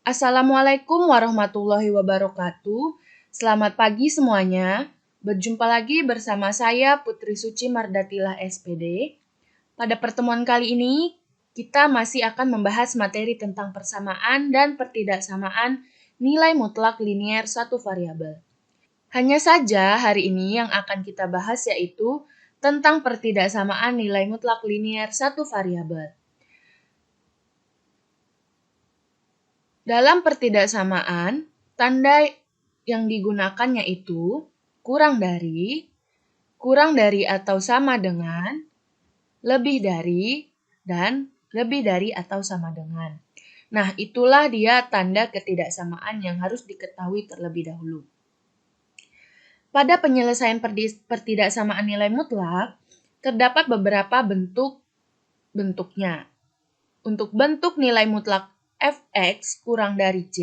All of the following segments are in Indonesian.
Assalamualaikum warahmatullahi wabarakatuh. Selamat pagi semuanya. Berjumpa lagi bersama saya Putri Suci Mardatilah SPD. Pada pertemuan kali ini, kita masih akan membahas materi tentang persamaan dan pertidaksamaan nilai mutlak linier satu variabel. Hanya saja hari ini yang akan kita bahas yaitu tentang pertidaksamaan nilai mutlak linier satu variabel. Dalam pertidaksamaan, tanda yang digunakan yaitu kurang dari atau sama dengan, lebih dari, dan lebih dari atau sama dengan. Nah, itulah dia tanda ketidaksamaan yang harus diketahui terlebih dahulu. Pada penyelesaian pertidaksamaan nilai mutlak, terdapat beberapa bentuknya. Untuk bentuk nilai mutlak fx kurang dari c,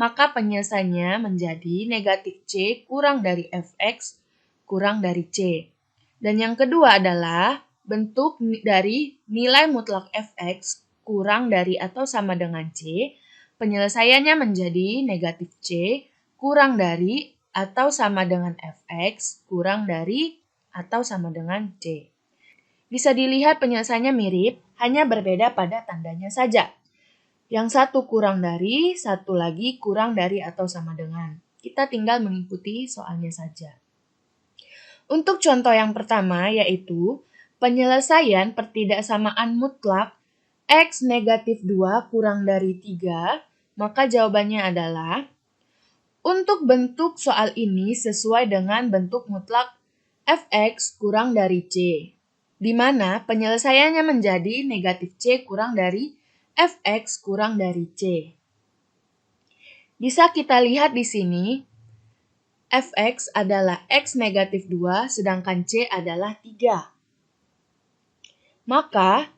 maka penyelesaiannya menjadi negatif c kurang dari fx kurang dari c. Dan yang kedua adalah bentuk dari nilai mutlak fx kurang dari atau sama dengan c, penyelesaiannya menjadi negatif c kurang dari atau sama dengan fx kurang dari atau sama dengan c. Bisa dilihat penyelesaiannya mirip, hanya berbeda pada tandanya saja. Yang satu kurang dari, satu lagi kurang dari atau sama dengan. Kita tinggal mengikuti soalnya saja. Untuk contoh yang pertama yaitu penyelesaian pertidaksamaan mutlak x negatif 2 kurang dari 3, maka jawabannya adalah untuk bentuk soal ini sesuai dengan bentuk mutlak fx kurang dari c, di mana penyelesaiannya menjadi negatif c kurang dari fx kurang dari c. Bisa kita lihat di sini, fx adalah x negatif 2, sedangkan c adalah 3. Maka,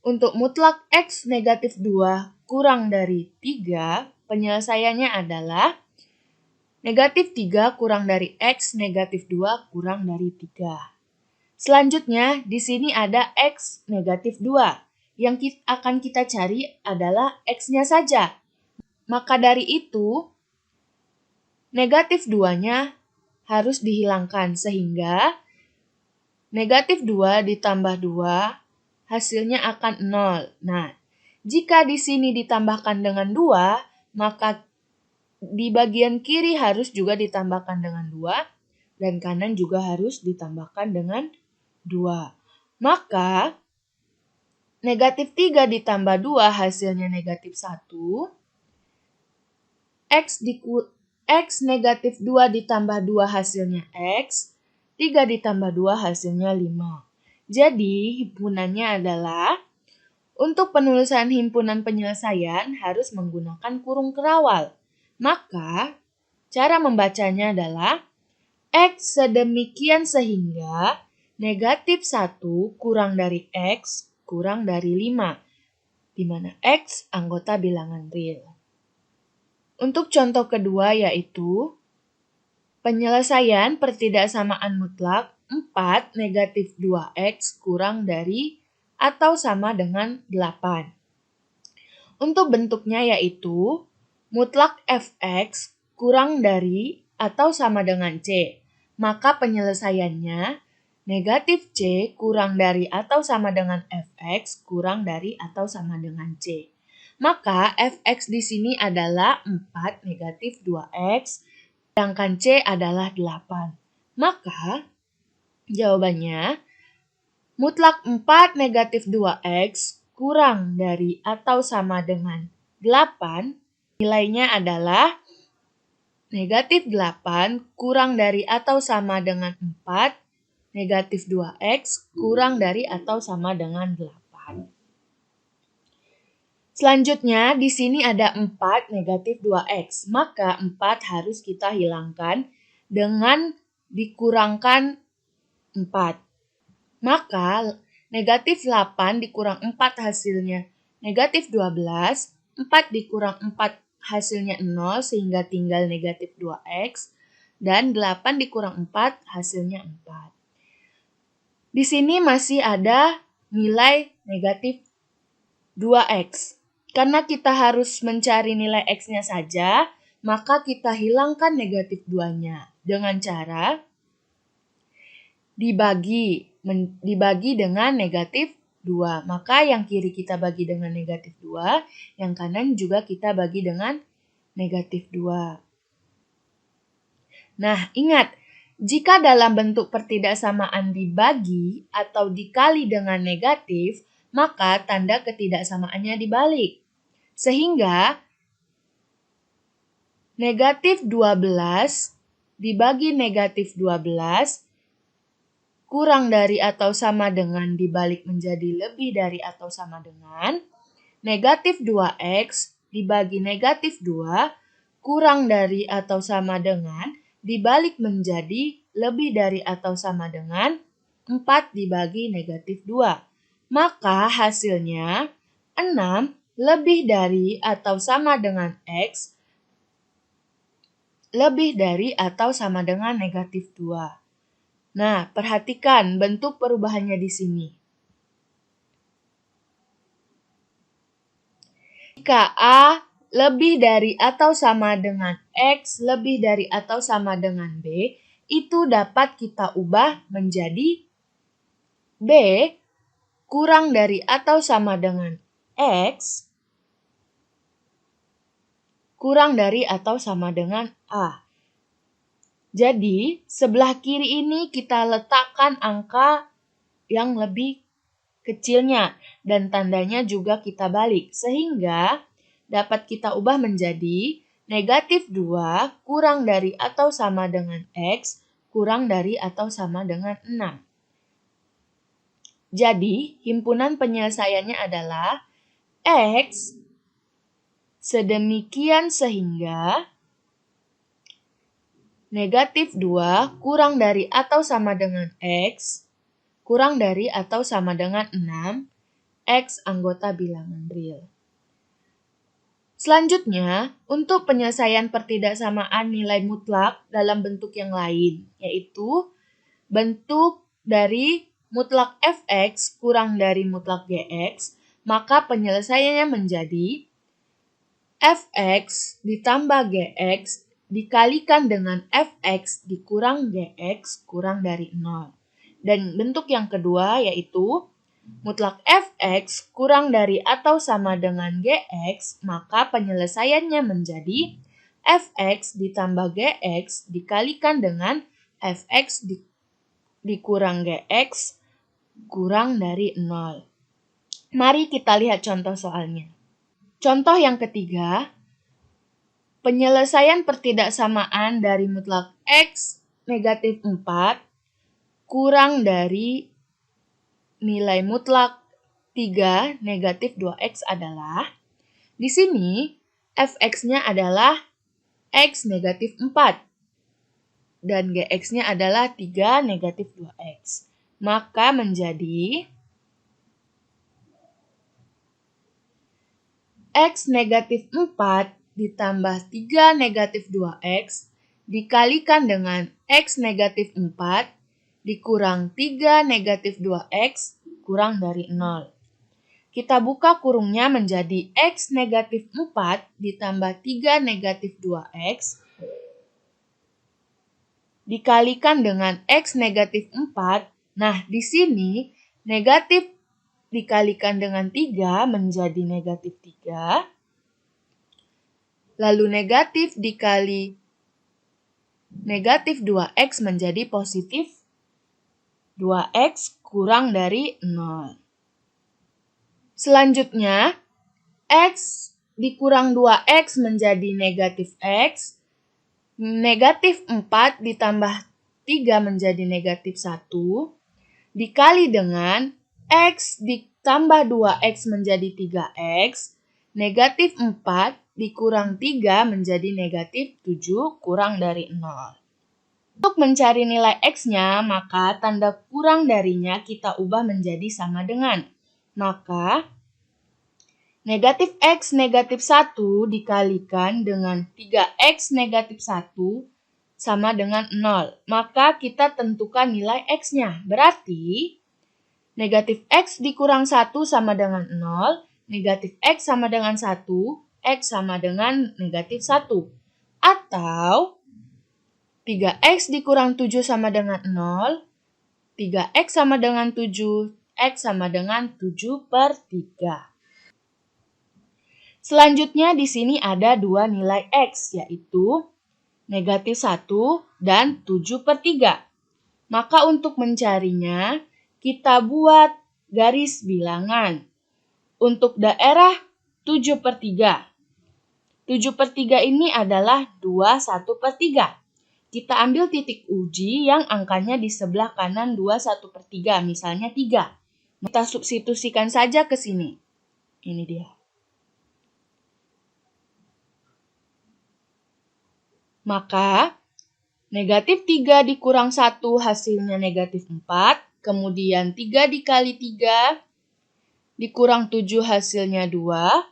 untuk mutlak x negatif 2 kurang dari 3, penyelesaiannya adalah negatif 3 kurang dari x negatif 2 kurang dari 3. Selanjutnya, di sini ada x negatif 2. Yang akan kita cari adalah x-nya saja. Maka dari itu, negatif 2-nya harus dihilangkan sehingga negatif 2 ditambah 2 hasilnya akan 0. Nah, jika di sini ditambahkan dengan 2, maka di bagian kiri harus juga ditambahkan dengan 2 dan kanan juga harus ditambahkan dengan 2. Maka negatif 3 ditambah 2 hasilnya negatif 1. X negatif 2 ditambah 2 hasilnya X. 3 ditambah 2 hasilnya 5. Jadi himpunannya adalah untuk penulisan himpunan penyelesaian harus menggunakan kurung kerawal. Maka cara membacanya adalah X sedemikian sehingga negatif 1 kurang dari X kurang dari 5, di mana X anggota bilangan real. Untuk contoh kedua yaitu penyelesaian pertidaksamaan mutlak 4 negatif 2X kurang dari atau sama dengan 8. Untuk bentuknya yaitu mutlak Fx kurang dari atau sama dengan C. Maka penyelesaiannya negatif C kurang dari atau sama dengan Fx kurang dari atau sama dengan C. Maka Fx di sini adalah 4 negatif 2X, sedangkan C adalah 8. Maka jawabannya mutlak 4 negatif 2X kurang dari atau sama dengan 8, nilainya adalah negatif 8 kurang dari atau sama dengan 4, negatif 2X kurang dari atau sama dengan 8. Selanjutnya, di sini ada 4 negatif 2X. Maka 4 harus kita hilangkan dengan dikurangkan 4. Maka negatif 8 dikurang 4 hasilnya negatif 12. 4 dikurang 4 hasilnya 0 sehingga tinggal negatif 2X. Dan 8 dikurang 4 hasilnya 4. Di sini masih ada nilai negatif 2X. karena kita harus mencari nilai X-nya saja, maka kita hilangkan negatif 2-nya dengan cara dibagi dengan negatif 2. Maka yang kiri kita bagi dengan negatif 2, yang kanan juga kita bagi dengan negatif 2. Nah, ingat, jika dalam bentuk pertidaksamaan dibagi atau dikali dengan negatif, maka tanda ketidaksamaannya dibalik. Sehingga negatif 12 dibagi negatif 12 kurang dari atau sama dengan dibalik menjadi lebih dari atau sama dengan negatif 2x dibagi negatif 2 kurang dari atau sama dengan dibalik menjadi lebih dari atau sama dengan 4 dibagi negatif 2. Maka hasilnya 6 lebih dari atau sama dengan X lebih dari atau sama dengan negatif 2. Nah, perhatikan bentuk perubahannya di sini. Jika A lebih dari atau sama dengan X lebih dari atau sama dengan B, itu dapat kita ubah menjadi B kurang dari atau sama dengan X kurang dari atau sama dengan A. Jadi, sebelah kiri ini kita letakkan angka yang lebih kecilnya dan tandanya juga kita balik. Sehingga dapat kita ubah menjadi negatif 2 kurang dari atau sama dengan X kurang dari atau sama dengan 6. Jadi, himpunan penyelesaiannya adalah X sedemikian sehingga negatif 2 kurang dari atau sama dengan X kurang dari atau sama dengan 6, X anggota bilangan real. Selanjutnya, untuk penyelesaian pertidaksamaan nilai mutlak dalam bentuk yang lain, yaitu bentuk dari mutlak Fx kurang dari mutlak Gx, maka penyelesaiannya menjadi Fx ditambah Gx dikalikan dengan Fx dikurang Gx kurang dari 0. Dan bentuk yang kedua yaitu mutlak Fx kurang dari atau sama dengan Gx, maka penyelesaiannya menjadi Fx ditambah Gx dikalikan dengan Fx dikurang Gx kurang dari 0. Mari kita lihat contoh soalnya. Contoh yang ketiga, penyelesaian pertidaksamaan dari mutlak X negatif 4 kurang dari nilai mutlak 3 negatif 2X adalah, di sini Fx-nya adalah X negatif 4 dan Gx-nya adalah 3 negatif 2X. Maka menjadi X negatif 4 ditambah 3 negatif 2X dikalikan dengan X negatif 4 dikurang 3 negatif 2X kurang dari 0. Kita buka kurungnya menjadi X negatif 4 ditambah 3 negatif 2X dikalikan dengan X negatif 4. Nah, di sini negatif dikalikan dengan 3 menjadi negatif 3. Lalu negatif dikali negatif 2X menjadi positif 2X kurang dari 0. Selanjutnya, X dikurang 2X menjadi negatif X. Negatif 4 ditambah 3 menjadi negatif 1. Dikali dengan X ditambah 2X menjadi 3X. Negatif 4 dikurang 3 menjadi negatif 7 kurang dari 0. Untuk mencari nilai X-nya, maka tanda kurang darinya kita ubah menjadi sama dengan. Maka, negatif X negatif 1 dikalikan dengan 3X negatif 1 sama dengan 0. Maka kita tentukan nilai X-nya. Berarti, negatif X dikurang 1 sama dengan 0. negatif X sama dengan 1, X sama dengan negatif 1. Atau 3X dikurang 7 sama dengan 0, 3X sama dengan 7, X sama dengan 7/3. Selanjutnya di sini ada dua nilai X, yaitu negatif 1 dan 7/3. Maka untuk mencarinya, kita buat garis bilangan. Untuk daerah 7/3. 7/3 ini adalah 21/3. Kita ambil titik uji yang angkanya di sebelah kanan 21/3, misalnya 3. Kita substitusikan saja ke sini. Ini dia. Maka, negatif 3 dikurang 1 hasilnya negatif 4. Kemudian 3 dikali 3 dikurang 7 hasilnya 2.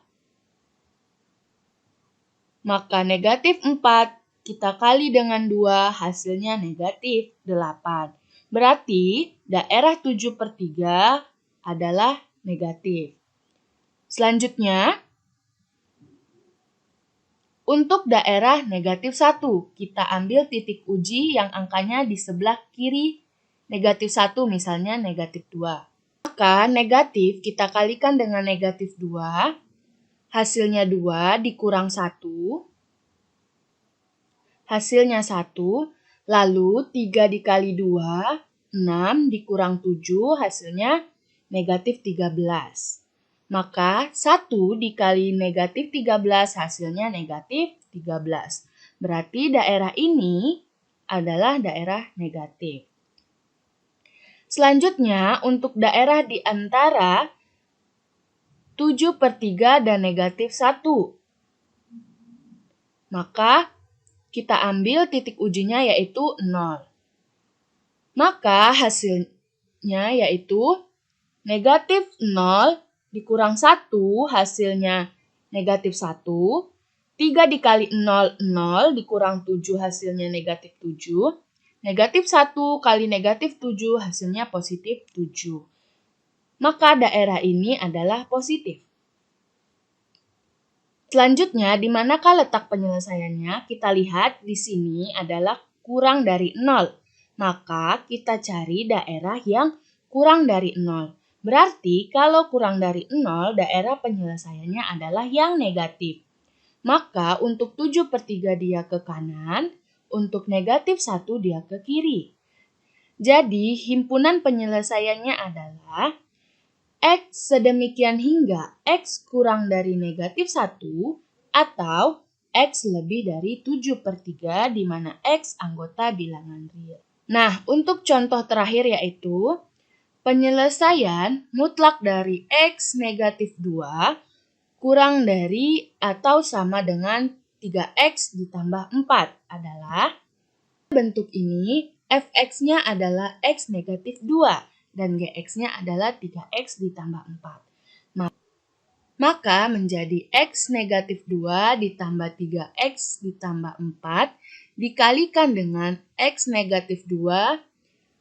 Maka negatif 4 kita kali dengan 2 hasilnya negatif 8. Berarti daerah 7/3 adalah negatif. Selanjutnya, untuk daerah negatif 1, kita ambil titik uji yang angkanya di sebelah kiri negatif 1, misalnya negatif 2. Maka negatif kita kalikan dengan negatif 2, hasilnya 2 dikurang 1, hasilnya 1, lalu 3 dikali 2, 6 dikurang 7, hasilnya negatif 13. Maka 1 dikali negatif 13 hasilnya negatif 13. Berarti daerah ini adalah daerah negatif. Selanjutnya, untuk daerah di antara 7/3 dan negatif 1. Maka, kita ambil titik ujinya yaitu 0. Maka, hasilnya yaitu negatif 0 dikurang 1 hasilnya negatif 1. 3 dikali 0, 0 dikurang 7 hasilnya negatif 7. Negatif 1 kali negatif 7 hasilnya positif 7. Maka daerah ini adalah positif. Selanjutnya, di manakah letak penyelesaiannya? Kita lihat di sini adalah kurang dari 0. Maka kita cari daerah yang kurang dari 0. Berarti kalau kurang dari 0, daerah penyelesaiannya adalah yang negatif. Maka untuk 7/3 dia ke kanan, untuk negatif 1 dia ke kiri. Jadi himpunan penyelesaiannya adalah X sedemikian hingga X kurang dari negatif 1 atau X lebih dari 7/3 di mana X anggota bilangan real. Nah, untuk contoh terakhir yaitu penyelesaian mutlak dari X negatif 2 kurang dari atau sama dengan 3X ditambah 4 adalah bentuk ini Fx-nya adalah X negatif 2 dan Gx-nya adalah 3X ditambah 4. Maka menjadi X negatif 2 ditambah 3X ditambah 4 dikalikan dengan X negatif 2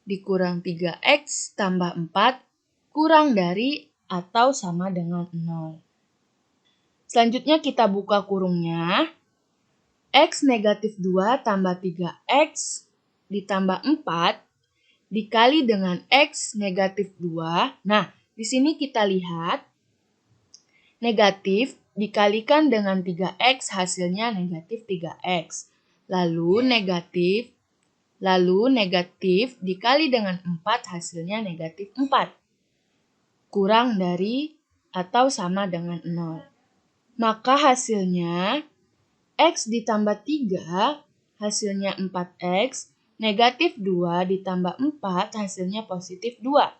dikurang 3X tambah 4 kurang dari atau sama dengan 0. Selanjutnya kita buka kurungnya. X negatif 2 tambah 3X ditambah 4 dikali dengan X negatif 2. Nah, di sini kita lihat negatif dikalikan dengan 3X hasilnya negatif 3X. Lalu negatif dikali dengan 4 hasilnya negatif 4. Kurang dari atau sama dengan 0. Maka hasilnya X ditambah 3 hasilnya 4X, negatif 2 ditambah 4 hasilnya positif 2.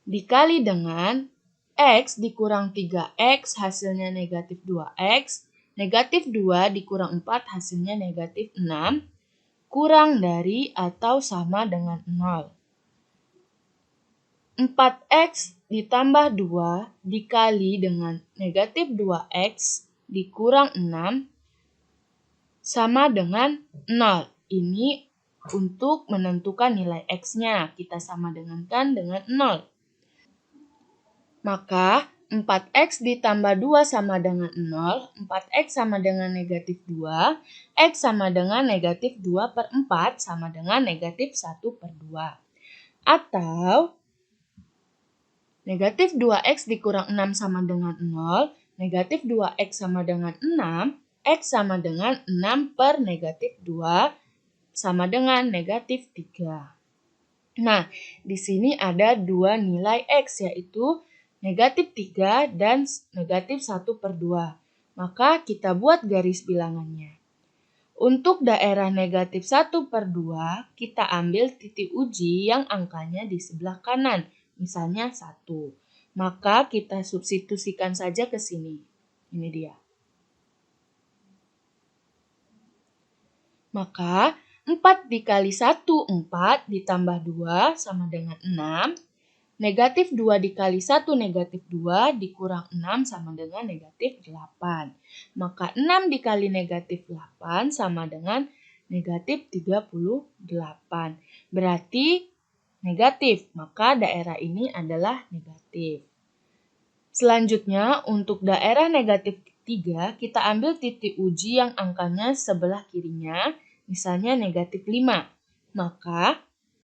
Dikali dengan X dikurang 3X hasilnya negatif 2X, negatif 2 dikurang 4 hasilnya negatif 6, kurang dari atau sama dengan 0. 4X ditambah 2 dikali dengan negatif 2X dikurang 6 sama dengan 0. Ini untuk menentukan nilai X-nya. Kita sama dengankan dengan 0. Maka 4x ditambah 2 sama dengan 0, 4x sama dengan negatif 2, x sama dengan negatif 2 per 4 sama dengan negatif 1 per 2. Atau negatif 2x dikurang 6 sama dengan 0, negatif 2x sama dengan 6, x sama dengan 6 per negatif 2 sama dengan negatif 3. Nah, di sini ada dua nilai x, yaitu negatif 3 dan negatif 1 per 2. Maka kita buat garis bilangannya. Untuk daerah negatif 1 per 2, kita ambil titik uji yang angkanya di sebelah kanan, misalnya 1. Maka kita substitusikan saja ke sini. Ini dia. Maka 4 dikali 1, 4 ditambah 2 sama dengan 6. Negatif 2 dikali 1 negatif 2 dikurang 6 sama dengan negatif 8. Maka 6 dikali negatif 8 sama dengan negatif 38. Berarti negatif, maka daerah ini adalah negatif. Selanjutnya untuk daerah negatif 3 kita ambil titik uji yang angkanya sebelah kirinya, misalnya negatif 5. Maka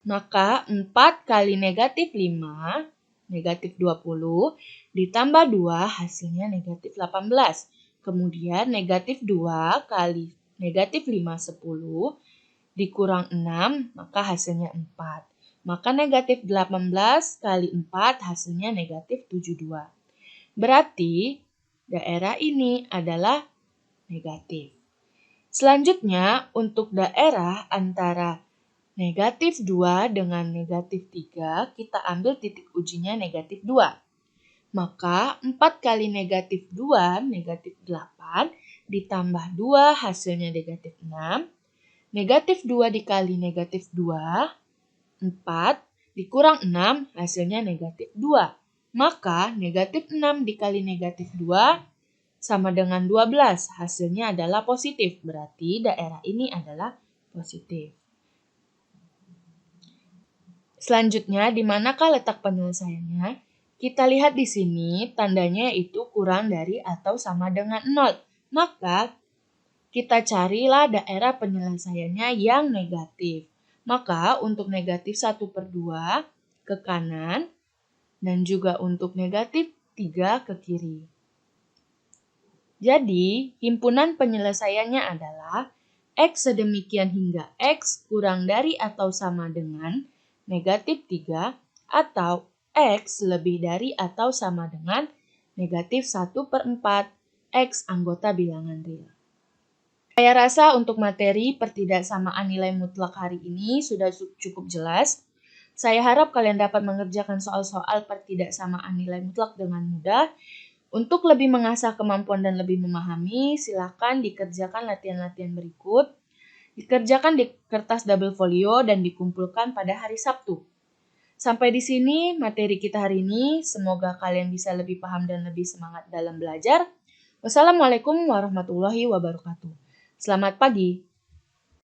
4 kali negatif 5, negatif 20, ditambah 2 hasilnya negatif 18. Kemudian negatif 2 kali negatif 5, 10, dikurang 6, maka hasilnya 4. Maka negatif 18 kali 4 hasilnya negatif 72. Berarti daerah ini adalah negatif. Selanjutnya untuk daerah antara negatif 2 dengan negatif 3, kita ambil titik ujinya negatif 2. Maka 4 kali negatif 2, negatif 8, ditambah 2 hasilnya negatif 6. Negatif 2 dikali negatif 2, 4, dikurang 6, hasilnya negatif 2. Maka negatif 6 dikali negatif 2 sama dengan 12, hasilnya adalah positif. Berarti daerah ini adalah positif. Selanjutnya, di manakah letak penyelesaiannya? Kita lihat di sini, tandanya yaitu kurang dari atau sama dengan 0. Maka, kita carilah daerah penyelesaiannya yang negatif. Maka, untuk negatif 1 per 2 ke kanan, dan juga untuk negatif 3 ke kiri. Jadi, himpunan penyelesaiannya adalah x sedemikian hingga x kurang dari atau sama dengan negatif 3 atau x lebih dari atau sama dengan negatif 1 per 4 x anggota bilangan real. Saya rasa untuk materi pertidaksamaan nilai mutlak hari ini sudah cukup jelas. Saya harap kalian dapat mengerjakan soal-soal pertidaksamaan nilai mutlak dengan mudah. Untuk lebih mengasah kemampuan dan lebih memahami, silakan dikerjakan latihan-latihan berikut. Dikerjakan di kertas double folio dan dikumpulkan pada hari Sabtu. Sampai di sini materi kita hari ini. Semoga kalian bisa lebih paham dan lebih semangat dalam belajar. Wassalamualaikum warahmatullahi wabarakatuh. Selamat pagi.